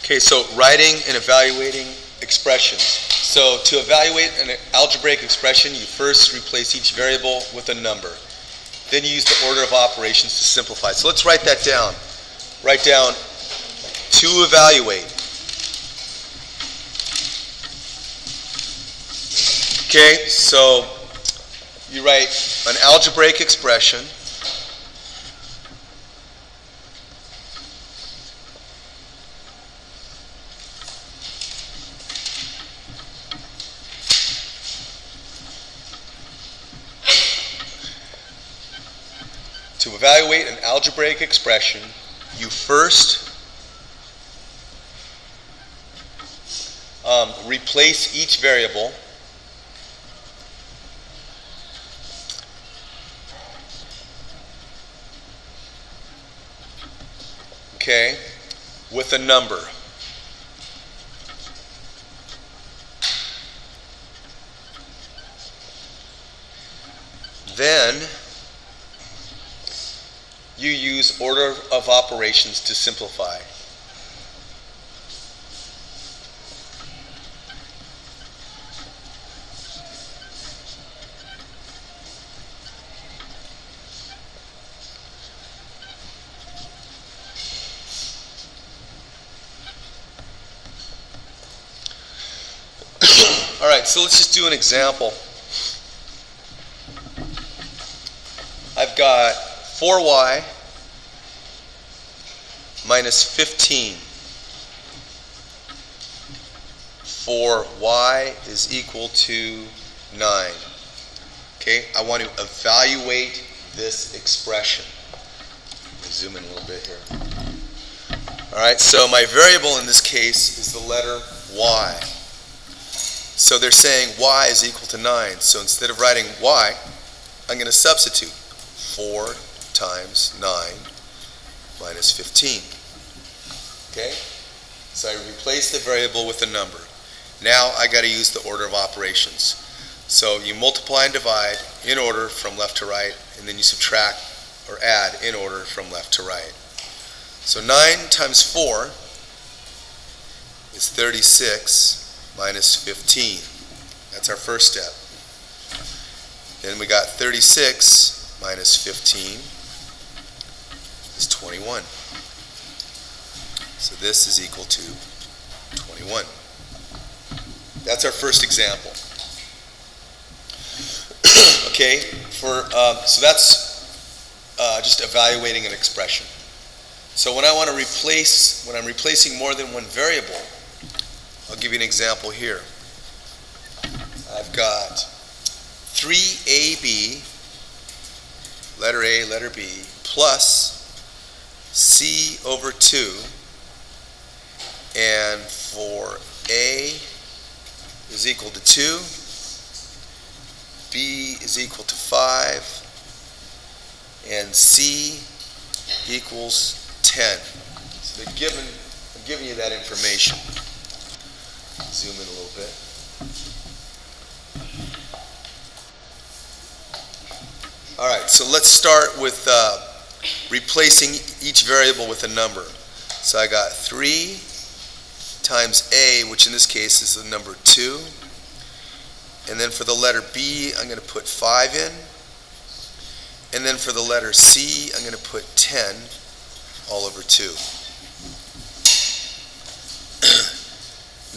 Okay, so writing and evaluating expressions. So to evaluate an algebraic expression, you first replace each variable with a number. Then you use the order of operations to simplify. So let's write that down. Write down to evaluate. Okay, so you write an algebraic expression. To evaluate an algebraic expression, you first replace each variable with a number. Then you use order of operations to simplify. All right, so let's just do an example. I've got 4y minus 15 for y is equal to 9. Okay, I want to evaluate this expression. Let me zoom in a little bit here. All right, so my variable in this case is the letter y. So they're saying y is equal to 9. So instead of writing y, I'm going to substitute 4 times 9 minus 15. Okay? So I replace the variable with a number. Now I got to use the order of operations. So you multiply and divide in order from left to right, and then you subtract or add in order from left to right. So 9 times 4 is 36 minus 15. That's our first step. Then we got 36 minus 15 is 21. So this is equal to 21. That's our first example. Okay, so that's just evaluating an expression. So when I'm replacing more than one variable, I'll give you an example here. I've got 3ab, letter A, letter B, plus c over 2, and for A is equal to 2, B is equal to 5, and C equals 10. So I'm giving you that information. Zoom in a little bit. All right, so let's start with replacing each variable with a number. So I got 3 times A, which in this case is the number 2. And then for the letter B, I'm going to put 5 in. And then for the letter C, I'm going to put 10 all over 2.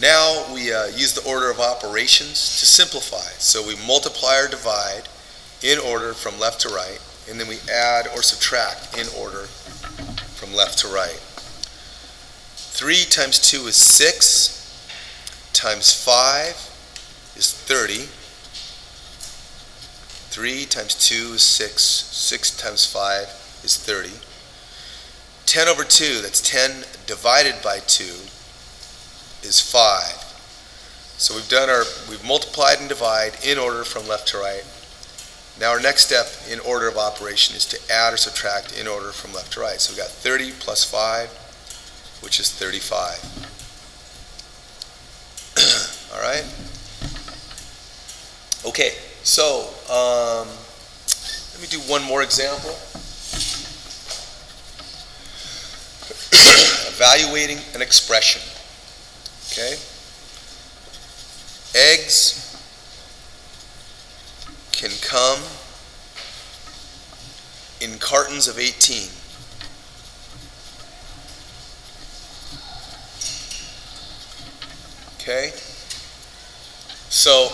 Now we use the order of operations to simplify. So we multiply or divide in order from left to right, and then we add or subtract in order from left to right. 3 times 2 is 6, times 5 is 30. 3 times 2 is 6, 6 times 5 is 30. 10 over 2, that's 10 divided by 2, is 5. So we've multiplied and divided in order from left to right. Now our next step in order of operation is to add or subtract in order from left to right. So we've got 30 plus 5, which is 35. All right? Okay, so let me do one more example. Evaluating an expression. Okay? Eggs can come in cartons of 18. Okay? So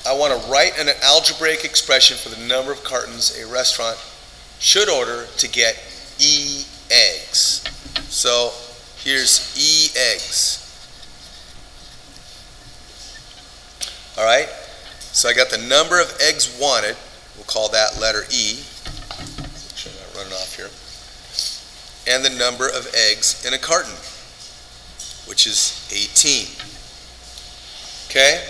I want to write an algebraic expression for the number of cartons a restaurant should order to get E eggs. So here's E eggs. All right? So I got the number of eggs wanted. We'll call that letter E. Make sure I'm not running off here. And the number of eggs in a carton, which is 18. Okay?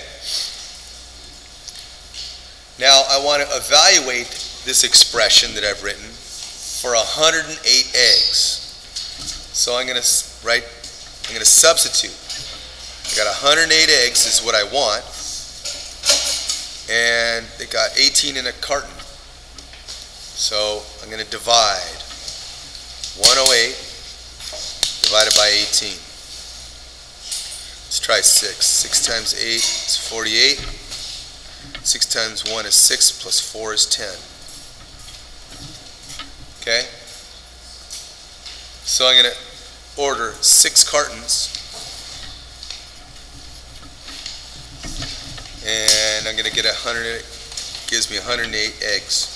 Now I want to evaluate this expression that I've written for 108 eggs. So I'm going to substitute. I got 108 eggs is what I want. And they got 18 in a carton. So I'm going to divide 108 divided by 18. Let's try 6. 6 times 8 is 48. 6 times 1 is 6 plus 4 is 10. Okay? So I'm going to order 6 cartons. And I'm going to get 100, gives me 108 eggs.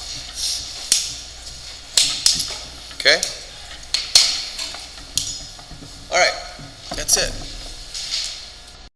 Okay? All right, that's it.